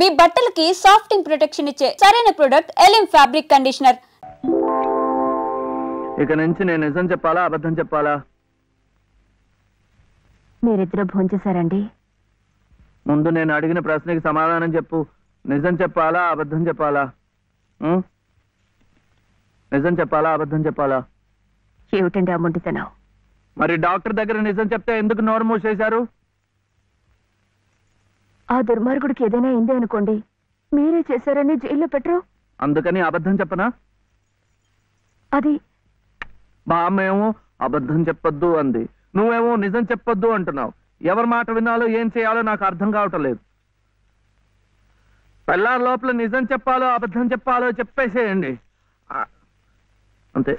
మీ బట్టలకి సాఫ్టింగ్ ప్రొటెక్షన్ ఇచ్చే సరైన ప్రొడక్ట్ ఎలిమ్ ఫ్యాబ్రిక్ కండిషనర్. ఇక నుంచి నేను నిజం చెప్పాలా అబద్ధం చెప్పాలా? మీరిద్దరు భోంచేశారండి? ముందు నేను అడిగిన ప్రశ్నకి సమాధానం చెప్పు. నిజం చెప్పాలా అబద్ధం చెప్పాలా? నిజం చెప్పాలా అబద్ధం చెప్పాలా? ఏమిటండి ఆ మొండితనం? మరి డాక్టర్ దగ్గర నిజం చెప్తే ఎందుకు నోరు మూసేశారు? ఆ దుర్మార్గుడికి ఏదైనా అయిందే అనుకోండి, మీరే చేశారని జైల్లో పెట్టరు. అందుకని అబద్ధం చెప్పనా? అది బామ్మేమో అబద్ధం చెప్పొద్దు అంది, నువ్వేమో నిజం చెప్పొద్దు అంటున్నావు. ఎవరి మాట వినాలో ఏం చేయాలో నాకు అర్థం కావటం లేదు. పెళ్ళారి లోపల నిజం చెప్పాలో అబద్ధం చెప్పాలో చెప్పేసేయండి అంతే.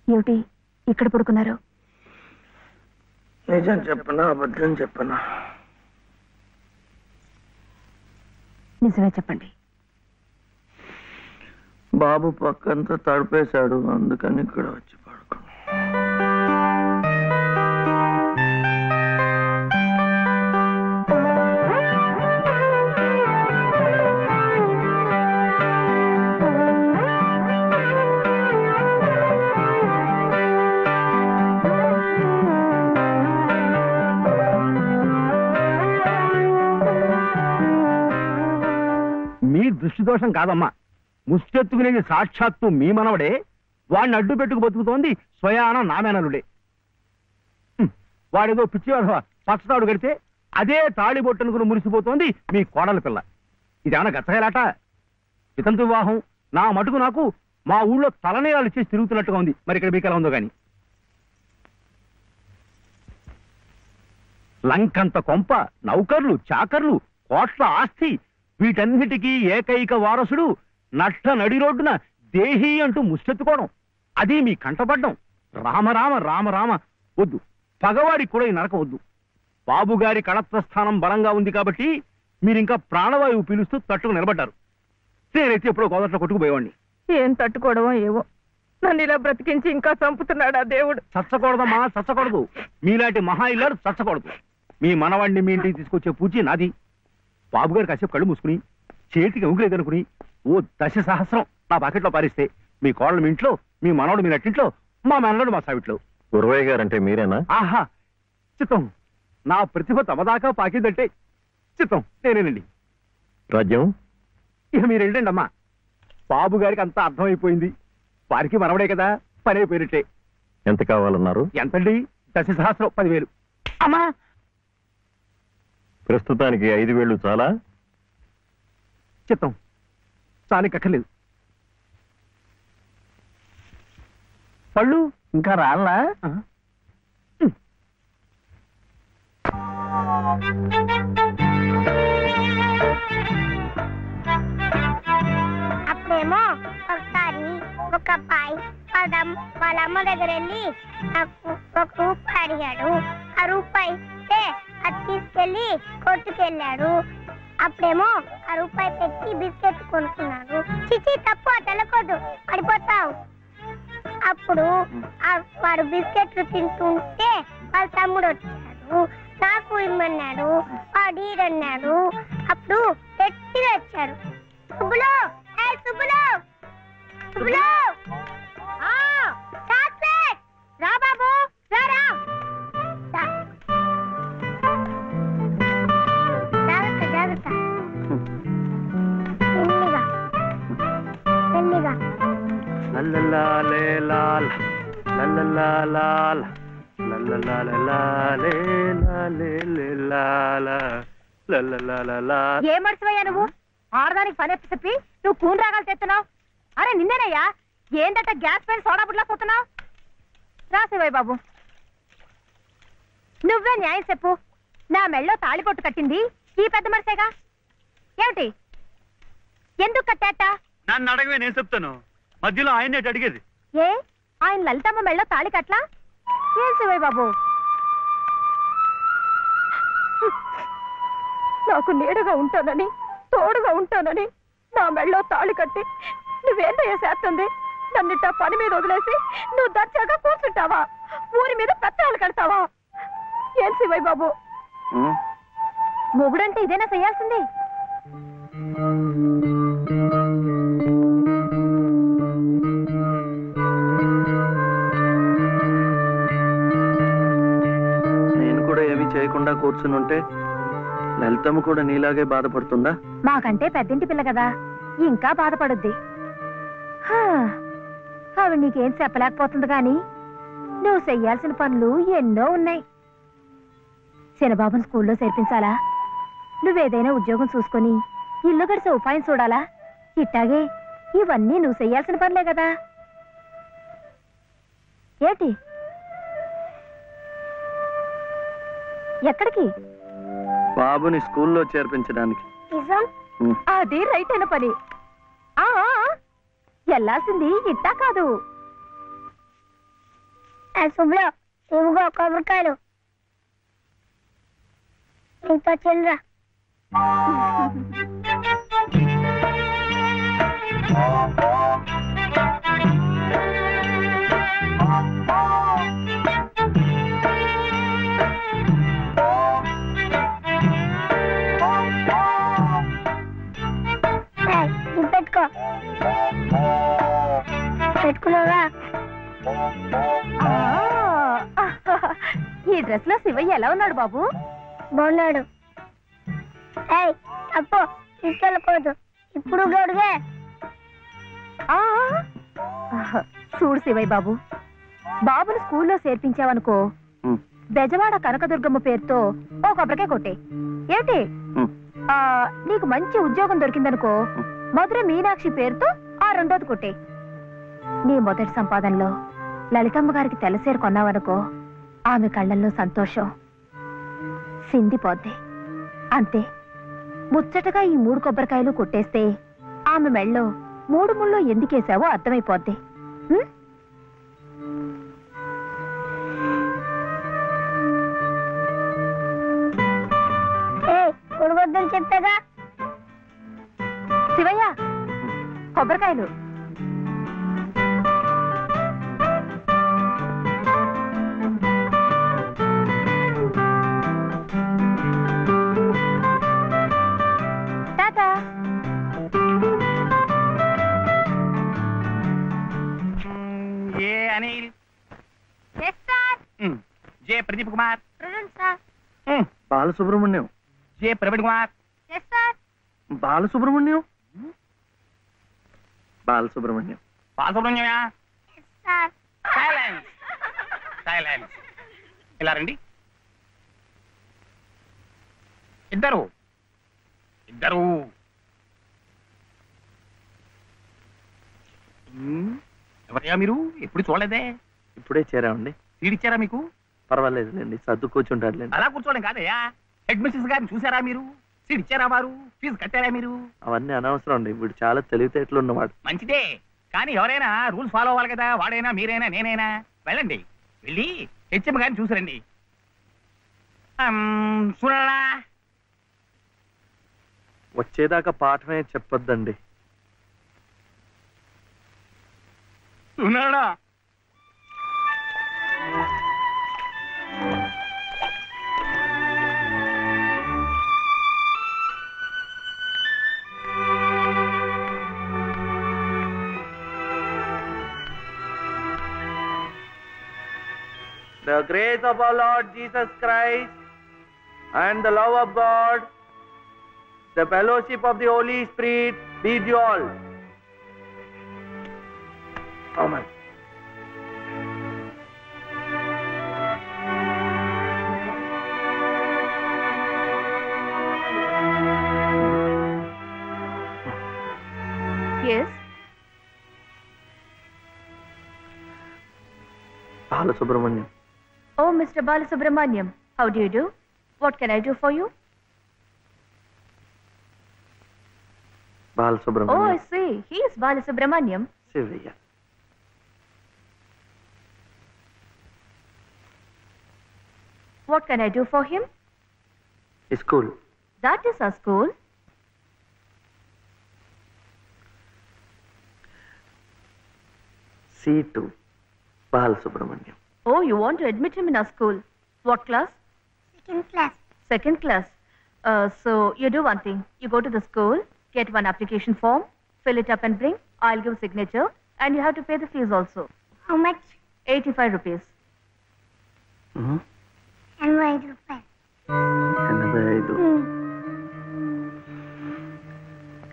ఏమిటి ఇక్కడ పడుకున్నారు? నిజం చెప్పనా అబద్ధం చెప్పనా? నిజమే చెప్పండి. బాబు పక్కంతా తడిపేశాడు, అందుకని ఇక్కడ వచ్చి పడుకున్నా. దృష్టి దోషం కాదమ్మా, ముష్టెత్తుకునేది సాక్షాత్తు మీ మనవడే. వాడిని అడ్డు పెట్టుకు బతుకుతోంది స్వయాన నామేనలుడే. వాడేదో పిచ్చి పచ్చతాడు కడితే అదే తాళి బొట్టనుకుని మురిసిపోతోంది మీ కోడల పిల్ల. ఇదేమన్నా గచ్చగలాట? వితంతు వివాహం నా మటుకు నాకు మా ఊళ్ళో తలనీలాలు చేసి తిరుగుతున్నట్టుగా ఉంది. మరి ఇక్కడ మీకు ఎలా ఉందో గాని. లంకంత కొంప, నౌకర్లు, చాకర్లు, కోట్ల ఆస్తి, వీటన్నిటికీ ఏకైక వారసుడు నట్ట నడి రోడ్డున దేహి అంటూ ముష్టెత్తుకోవడం, అది మీ కంటపడ్డం. రామరామ రామరామ వద్దు, పగవాడికి కూడా ఈ నరకం వద్దు. బాబుగారి కళత్వస్థానం బలంగా ఉంది కాబట్టి మీరింకా ప్రాణవాయువు పీలుస్తూ తట్టుకు నిలబడ్డారు. నేనైతే ఎప్పుడో గోదట్లో కొట్టుకుపోయేవాడిని. ఏం తట్టుకోవడమో ఏవో, నన్ను ఇలా బ్రతికించి ఇంకా చంపుతున్నాడా దేవుడు. చచ్చకూడదమ్మా, చచ్చకూడదు. మీలాంటి మహా ఇల్లారు చచ్చకూడదు. మీ మనవాడిని మీ ఇంటికి తీసుకొచ్చే పూచి నాది. బాబుగారు కాసేపు కళ్ళు మూసుకుని చేతికి ఉంగులేదనుకుని ఓ 10 సహస్రం నా పాకెట్లో పారిస్తే మీ కోడలు మీ ఇంట్లో, మీ మనవడు మీ నట్టింట్లో, మా మనవడు మా సావిట్లో. గురవయ్య గారంటే మీరేనా? ఆహా చిత్తం, నా ప్రతిభ తమదాకా పాకిందంటే చిత్తం నేనేనండి. రాజ్యం ఇక మీరు వెళ్ళండి అమ్మా. బాబు గారికి అంతా అర్థమైపోయింది. వారికి మనవడే కదా, పని అయిపోయినట్టే. ఎంత కావాలన్నారు? ఎంతండి? 10 సహస్రం, 10,000. అమ్మా ప్రస్తుతానికి 5,000 చాలా? చిత్తం చాలికక్కర్లేదు. పళ్ళు ఇంకా రాళ్ళా? అప్పుడేమో ఒకసారి ఒక అబ్బాయి వాళ్ళ అమ్మ దగ్గర వెళ్ళి నాకు 1 రూపాయి అడిగాడు. ఆ రూపాయి ఇస్తే అది తీసుకెళ్లి కొట్టుకెళ్ళాడు. అప్పుడేమో ఆ రూపాయి పెట్టి బిస్కెట్ కొనుక్కున్నాడు. చిచి తప్పు, తెలకొద్దు, పడిపోతావు. అప్పుడు వాడు బిస్కెట్లు తింటుంటే వాళ్ళ తమ్ముడు వచ్చాడు. నాకు ఇమ్మన్నాడు అడిగన్నాడు. అప్పుడు గట్టిగా వచ్చాడు. సుబ్బులు, సుబ్బులు, సుబ్బులు, చాక్లెట్ రా బాబు, రారా. జాగ్రత్త జాగ్రత్త, మెల్లిగా మెల్లిగా. ఏం మర్చిపోయా నువ్వు? ఆడదానికి పని చెప్పి నువ్వు కూని రాగాలు తెస్తున్నావు. అరే నిన్నేనయ్యా, ఏంటంటే గ్యాస్ పైన సోడా బుడ్లా పోతున్నావు. రాసేవాయి బాబు, నువ్వే న్యాయం చెప్పు. నా మెళ్ళో తాళిపొట్టు కట్టింది ఈ పెద్ద మనిషేగా. ఏమిటి, ఎందుకు కట్టాట? నన్ను అడగవే, నేను చెప్తాను. మధ్యలో ఆయన అడిగేది ఏ, ఆయన లలితమ్మ మెళ్ళో తాళి కట్లా? ఏం శివయ్య బాబు, నాకు నీడగా ఉంటానని, తోడుగా ఉంటానని నా మెళ్ళో తాళి కట్టి నువ్వేందయ్యా చేస్తుంది? నన్నిట్ట పని మీద వదిలేసి నువ్వు దర్జాగా కూర్చుంటావా? ఊరి మీద పెత్తనాలు కడతావా? ఏం శివయ్య బాబు, మొగుడంటే ఇదేనా చేయాల్సింది? నేను కూడా ఏమీ చేయకుండా కూర్చునుంటే లలితమ్మ కూడా నీలాగే బాధపడుతుందా? మాకంటే పెద్దింటి పిల్ల కదా, ఇంకా బాధపడుద్ది. ఆవిడ నీకేం చెప్పలేకపోతుంది గాని నువ్వు చెయ్యాల్సిన పనులు ఎన్నో ఉన్నాయి. చిన్నబాబుని స్కూల్లో చేర్పించాలా? నువ్వేదైనా ఉద్యోగం చూసుకొని ఇల్లు గడిసే ఉపాయం చూడాలా? ఇట్టాగే ఇవన్నీ నువ్వు చెయ్యాల్సిన పనులే కదా. ఏంటి, ఎక్కడికి? బాబుని స్కూల్లో చేర్పించడానికి. అది రైట్ అయిన పని. వెళ్ళాల్సింది ఇట్టా కాదు. సుబ్బులు, ఇవిగో కొబ్బరికాయలు, నీతో చెల్లరా. పెట్టుకో, పెట్టుకున్నావా? ఈ డ్రెస్ లో శివయ్య ఎలా ఉన్నాడు బాబు? బాగున్నాడు. అప్పు తీసుకెళ్ళకూడదు, ఇప్పుడు గడుగే. చూడు శివయ్య బాబు, బాబుని స్కూల్లో చేర్పించావనుకో, బెజవాడ కనకదుర్గమ్మ పేరుతో ఓ కొబ్బరికాయ కొట్టే. ఏంటి, నీకు మంచి ఉద్యోగం దొరికిందనుకో, మధుర మీనాక్షి పేరుతో ఆ రెండోది కొట్టే. నీ మొదటి సంపాదనలో లలితమ్మ గారికి తెల్లసేరు కొన్నావనుకో, ఆమె కళ్ళల్లో సంతోషం సిందిపోద్ది. అంతే, ముచ్చటగా ఈ 3 కొబ్బరికాయలు కొట్టేస్తే ఆమె మెళ్ళో 3 ముళ్ళు ఎందుకేసావో అర్థమైపోద్ది. కొడగొద్దని చెప్పాగా. శివయ్య, కొబ్బరికాయలు. Tata. A Anil, J Pradeep Kumar, Balasubrahmanyam, J Praveen Kumar, Balasubrahmanyam, Balasubrahmanyam, బాలసుబ్రహ్మణ్యమా? Silence, silence. ఇలా రండి. ఇద్దరు ఇద్దరు. ఎవరయ్యా మీరు? ఎప్పుడు చూడలేదే. ఇప్పుడే చేరామండి. సీడిచ్చారా మీకు? పర్వాలేదులేండి, సర్దు కూర్చుంటారులేండి. అలా కూర్చోడం కాదయ్యా, హెడ్ మిస్సెస్ గారిని చూసారా మీరు? సీడిచ్చారా వారు? ఫీజు కట్టారా మీరు? అవన్నీ అనవసరం అండి, వీడు చాలా తెలివితేటలు ఉన్నవాడు. మంచిదే, కానీ ఎవరైనా రూల్స్ ఫాలో అవ్వాలి కదా. వాడైనా మీరైనా నేనైనా. వెళ్ళండి, వెళ్ళి హెచ్ఎం గారిని చూసిరండి. చూడాలా? వచ్చేదాకా పాఠమే చెప్పొద్దండి. ఉన్నాడా? The grace of our Lord Jesus Christ and the love of God, the fellowship of the Holy Spirit be with you all. Amen. Yes. Balasubramaniam. Oh, Mr. Balasubramaniam, how do you do? What can I do for you? Balasubramaniam. Oh, I see. He is Balasubramaniam. Sivaya. What can I do for him? School. That is our school. C2. Balasubramaniam. Oh, you want to admit him in our school. What class? Second class. Second class. So you do one thing. You go to the school, get one application form, fill it up and bring. I'll give signature and you have to pay the fees also. How much? 85 rupees. Mhm. 85 rupees. 85.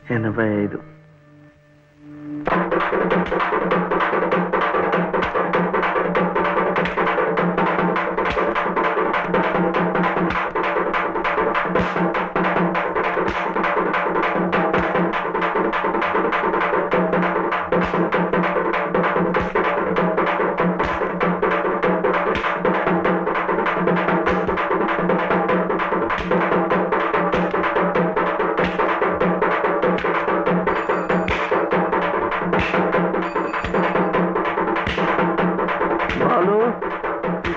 85.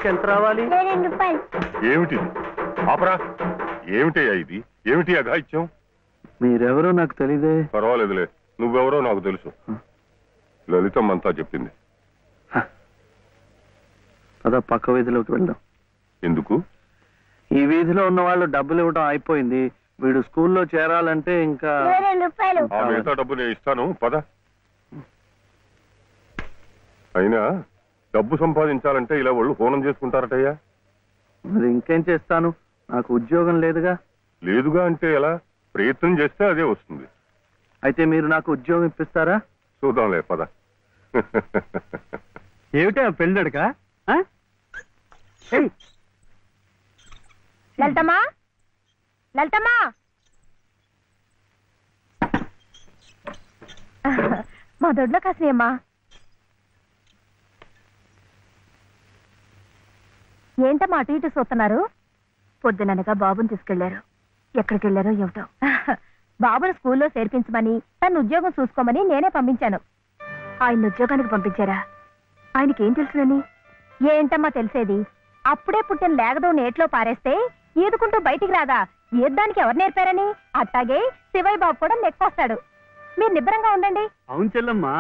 ఎంత రావాలి? 2 రూపాయలు. ఏమిటిది? ఆపరా. ఏమిటయ్యా ఇది? ఏమిటి అఘాయిత్యం? మీరెవరో నాకు తెలీదే. పర్వాలేదులే, నువ్వెవరో నాకు తెలుసు. లలితమ్మంతా చెప్పింది. అదా పక్క వీధిలోకి వెళ్దాం. ఎందుకు? ఈ వీధిలో ఉన్న వాళ్ళు డబ్బులు ఇవ్వడం అయిపోయింది. వీడు స్కూల్లో చేరాలంటే ఇంకా 2 రూపాయలు. ఆ మిగతా డబ్బు నేను ఇస్తాను, పద. అయినా డబ్బు సంపాదించాలంటే ఇలా వాళ్ళు హోనం చేసుకుంటారటయ్యా. మరి ఇంకేం చేస్తాను, నాకు ఉద్యోగం లేదుగా. లేదుగా అంటే ఎలా? ప్రయత్నం చేస్తే అదే వస్తుంది. అయితే మీరు నాకు ఉద్యోగం ఇప్పిస్తారా? చూద్దాంలే, పద. ఏమిటా పెళ్ళడుక? లలితమ్మా, లలితమ్మా, మా దొడ్లో కాసినమ్మా. ఏంటమ్మా అటు ఇటు చూస్తున్నారు? పొద్దుననగా బాబుని తీసుకెళ్లారు. ఎక్కడికి వెళ్ళారో ఏమిటో. బాబుని స్కూల్లో చేర్పించమని, తను ఉద్యోగం చూసుకోమని నేనే పంపించాను. ఆయన ఉద్యోగానికి పంపించారా? ఆయనకేం తెలుసునని? ఏంటమ్మా తెలిసేది? అప్పుడే పుట్టిన లేగదో నేట్లో పారేస్తే ఈదుకుంటూ బయటికి రాదా? ఈద్దానికి ఎవరు నేర్పారని? అట్టాగే శివయ్య బాబు కూడా నెక్కొస్తాడు. మీరు నిబ్బరంగా ఉండండి. అవును చెల్లమ్మా,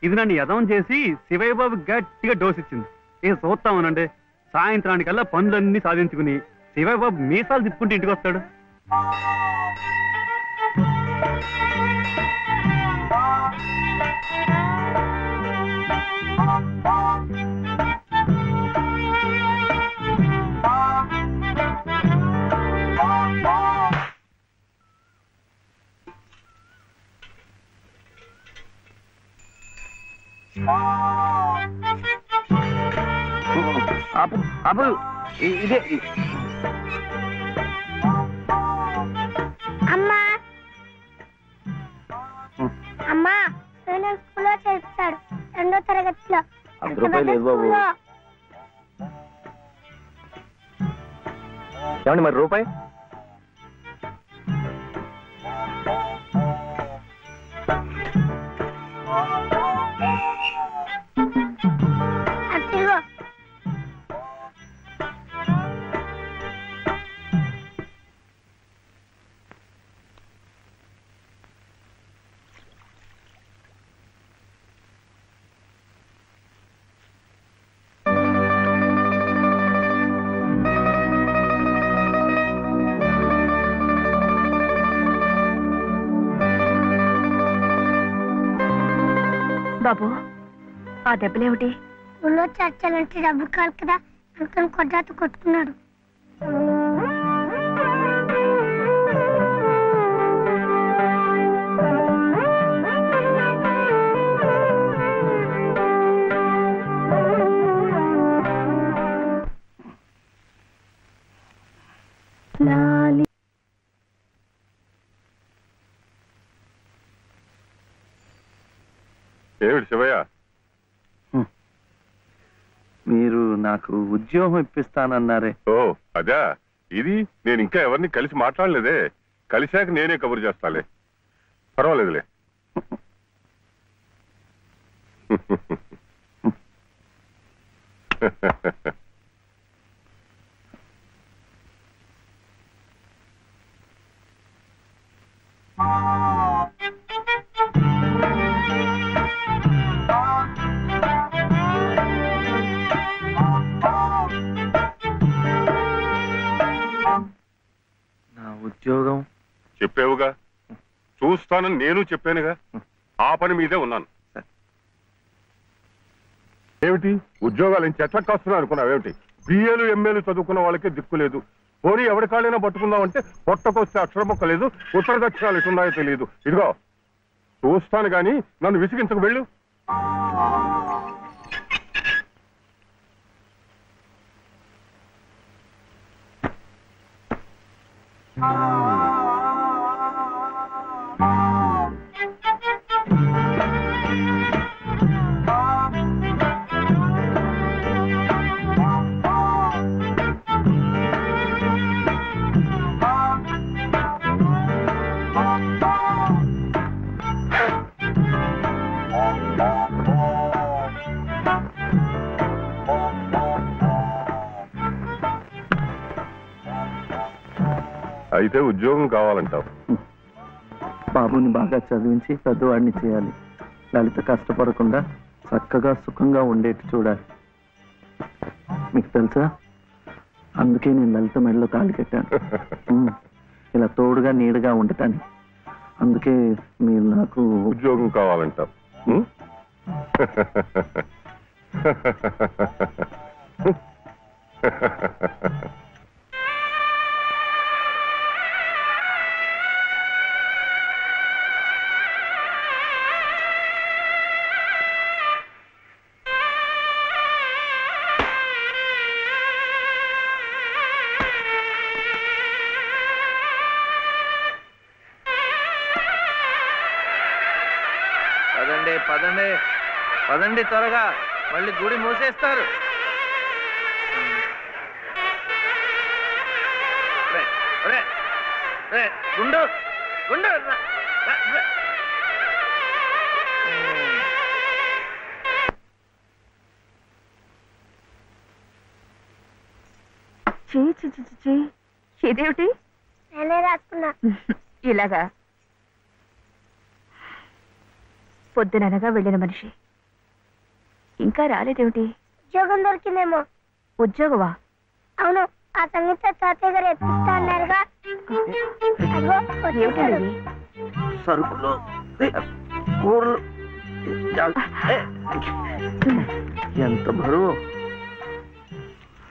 ఇది నన్ను యదవం చేసి శివయ్య బాబు గట్టిగా డోసిచ్చింది. ఇక చూస్తామనండి, సాయంత్రానికల్లా పనులన్నీ సాధించుకుని శివయ్య బాబు మీసాలు తిప్పుకుంటూ ఇంటికి వస్తాడు. ఆపు ఆపు, ఇదే. అమ్మా అమ్మా, నేను స్కూల్లో చేర్చాడు 2వ తరగతిలో. 10 రూపాయలు లేదు బాబు. ఏమండి మరి రూపాయి? అదిగో. బాబు, ఆ దెబ్బలేమిటి? స్కూల్లో చర్చలంటే డబ్బు కావాలి కదా, అతను కొట్టాతో కొట్టుకున్నాడు. ఏమిటి శివయ్య? మీరు నాకు ఉద్యోగం ఇప్పిస్తానన్నారే. ఓ అదా, ఇది నేను ఇంకా ఎవరిని కలిసి మాట్లాడలేదే. కలిశాక నేనే కబురు చేస్తాలే, పర్వాలేదులే. ఉద్యోగం చెప్పావుగా, చూస్తానని నేను చెప్పానుగా. ఆ పని మీదే ఉన్నాను. ఏమిటి ఉద్యోగాలు ఏం చెట్లకు కాస్తున్నా అనుకున్నావేమిటి? బిఏలు ఎంఏలు చదువుకున్న వాళ్ళకే దిక్కు లేదు. పోనీ ఎవరి కాళ్ళైనా పట్టుకుందామంటే పొట్టకొస్తే అక్షర మొక్క లేదు, ఉత్తర దక్షిణాలు ఎటున్నాయో తెలియదు. ఇదిగో చూస్తాను గాని నన్ను విసిగించకు, వెళ్ళు. అయితే ఉద్యోగం కావాలంటావు? బాబుని బాగా చదివించి పెద్దవాడిని చేయాలి. లలిత కష్టపడకుండా చక్కగా సుఖంగా ఉండేట్టు చూడాలి. మీకు తెలుసా, అందుకే నేను లలిత మెడలో తాళి కట్టాను. ఇలా తోడుగా నీడగా ఉండటాన్ని. అందుకే మీరు నాకు ఉద్యోగం కావాలంటావు. పదండి పదండి పదండి, త్వరగా, మళ్ళీ గుడి మూసేస్తారు. గుండు గుండు ఇదేమిటి? నేనే రాసుకున్నా. ఇలాగా పొద్దుననగా వెళ్ళిన మనిషి ఇంకా రాలేదేమిటి? ఉద్యోగం దొరికిందేమో. ఉద్యోగమా? అవును, ఆ సంగీత తాతయ్య గారు ఎత్తిస్తా అన్నారుగా. అదిగో వచ్చేసాడు. సరుకులు, కూరలు, ఎంత బరువు.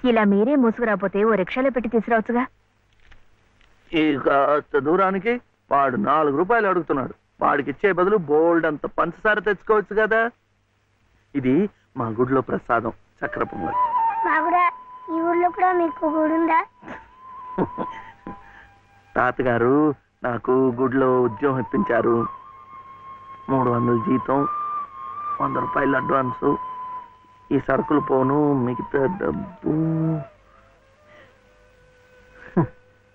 ఇలా మీరే మోసుకురాపోతే ఓ రిక్షాలో పెట్టి తీసుకురావచ్చుగా. ఈ కాస్త దూరానికి వాడు 4 రూపాయలు అడుగుతున్నాడు. వాడికి ఇచ్చే బదులు బోల్డ్ అంత పంచదార తెచ్చుకోవచ్చు కదా. ఇది మా గుడిలో ప్రసాదం, చక్కెర పొంగల్. బాగురా, ఈ ఊర్లో కూడా మీకు గుడి ఉందా? తాతగారు నాకు గుడిలో ఉద్యోగం ఇప్పించారు. 300 జీతం, 100 రూపాయలు అడ్వాన్సు. ఈ సరుకులు పోను, మిగతా డబ్బు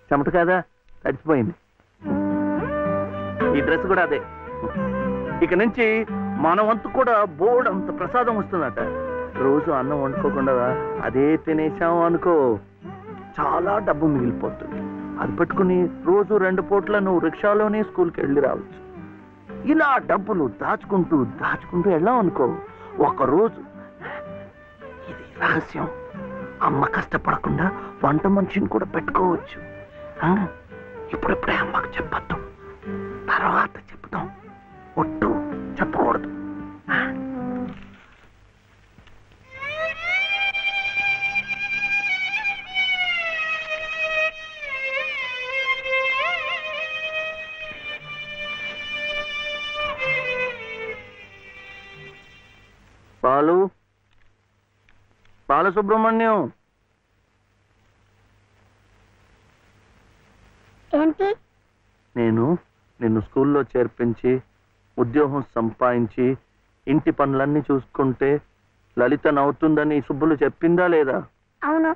చెమట కదా, తడిచిపోయింది. ఈ డ్రెస్ కూడా అదే. ఇక నుంచి మన వంతు కూడా బోర్డు అంత ప్రసాదం వస్తుందట. రోజు అన్నం వండుకోకుండా అదే తినేసాం అనుకో, చాలా డబ్బు మిగిలిపోతుంది. అది పెట్టుకుని రోజు 2 పూట్ల నువ్వు రిక్షాలోనే స్కూల్కి వెళ్ళి రావచ్చు. ఇలా డబ్బులు దాచుకుంటూ దాచుకుంటూ వెళ్ళాం అనుకో, ఒకరోజు, ఇది రహస్యం, అమ్మ కష్టపడకుండా వంట మనిషిని కూడా పెట్టుకోవచ్చు. ఇప్పుడిప్పుడే అమ్మకు చెప్పద్దు, తర్వాత చెప్తాం. ఒట్టు చెప్పకూడదు. బాలసుబ్రహ్మణ్యం. ఏంటి? నేను నిన్ను స్కూల్లో చేర్పించి ఉద్యోగం సంపాదించి ఇంటి పనులన్నీ చూసుకుంటే లలిత నవ్వుతుందని సుబ్బులు చెప్పిందా లేదా? అవును.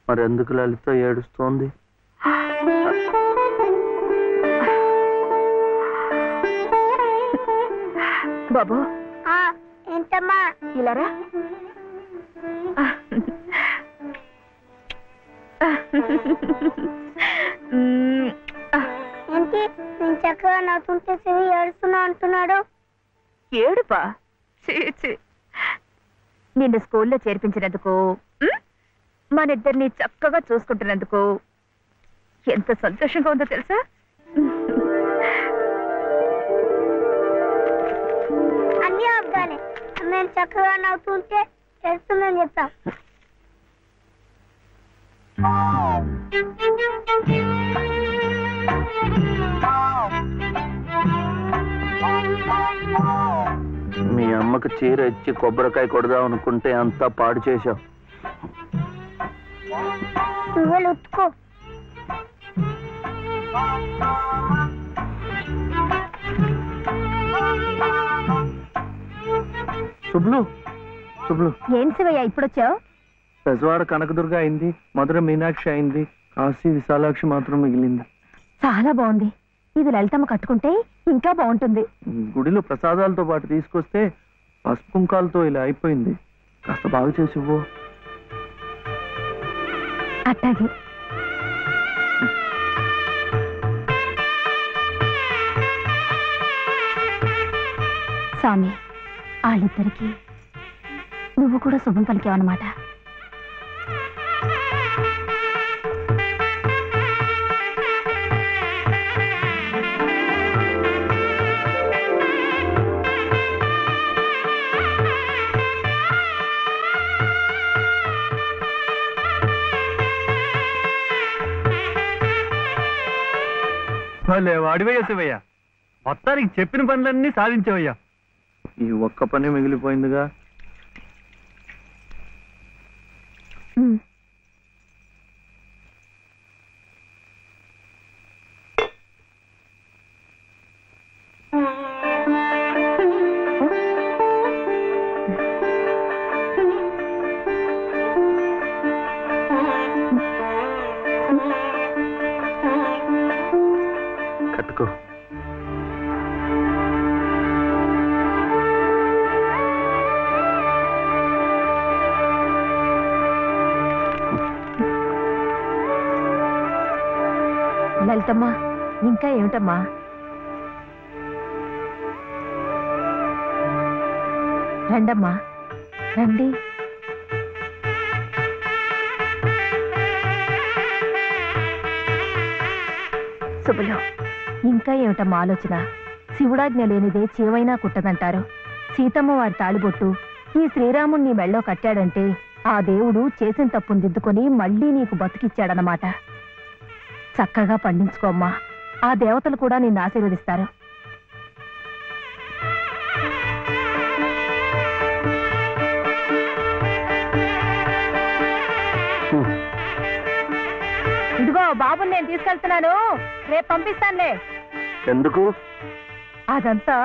మరి ఎందుకు లలిత ఏడుస్తోంది? బాబు ఏంటమ్మా? ఇలారా. ఏంటి నేను చక్కగా నవ్వుతుంటే శివి ఏడుస్తున్నా అంటున్నాడు? ఏడుపా? నిన్ను స్కూల్లో చేర్పించినందుకు, మన ఇద్దరిని చక్కగా చూసుకుంటున్నందుకు ఎంత సంతోషంగా ఉందో తెలుసా? అన్ని అబ్బాలే. నేను చక్కగా నవ్వుతుంటే ఏడుస్తుందని చెప్తా. మీ అమ్మకు చీర ఇచ్చి కొబ్బరికాయ కొడదాం అనుకుంటే అంతా పాడు చేశావు. నువ్వు ఉత్తుకో. శుభ్లు శుభ్లు, ఏం శివయ్య ఇప్పుడొచ్చావు? పెజవాడ కనకదుర్గ అయింది, మధుర మీనాక్షి అయింది, కాశీ విశాలాక్షి మాత్రం మిగిలింది. చాలా బాగుంది. ఇది లలితమ్మ కట్టుకుంటే ఇంకా బాగుంటుంది. గుడిలో ప్రసాదాలతో పాటు తీసుకొస్తే పసుపు కుంకాలతో ఇలా అయిపోయింది. కాస్త బాగు చేసి ఇవ్వు. అట్టాగే. స్వామి, వాళ్ళిద్దరికి నువ్వు కూడా శుభం పలికావన్నమాట. వాడివయ్యా శివయ్య, మొత్తానికి చెప్పిన పనులన్నీ సాధించవయ్యా. ఈ ఒక్క పని మిగిలిపోయిందిగా. కట్టుకో. లలితమ్మా, ఇంకా ఏమిటమ్మా? రండమ్మా, రండి. శుభలో, ఇంకా ఏమిటమ్మా ఆలోచన? శివుడాజ్ఞ లేనిదే చీవైనా కుట్టదంటారు. సీతమ్మ వారి తాళిబొట్టు ఈ శ్రీరాముణ్ణి మెళ్ళో కట్టాడంటే ఆ దేవుడు చేసిన తప్పును దిద్దుకొని మళ్ళీ నీకు బతికిచ్చాడనమాట. చక్కగా పండించుకోమ్మా, ఆ దేవతలు కూడా నిన్ను ఆశీర్వదిస్తారు. ఇదిగో బాబుని నేను తీసుకెళ్తున్నాను, రేపు పంపిస్తానులే. ఎందుకు? అదంతా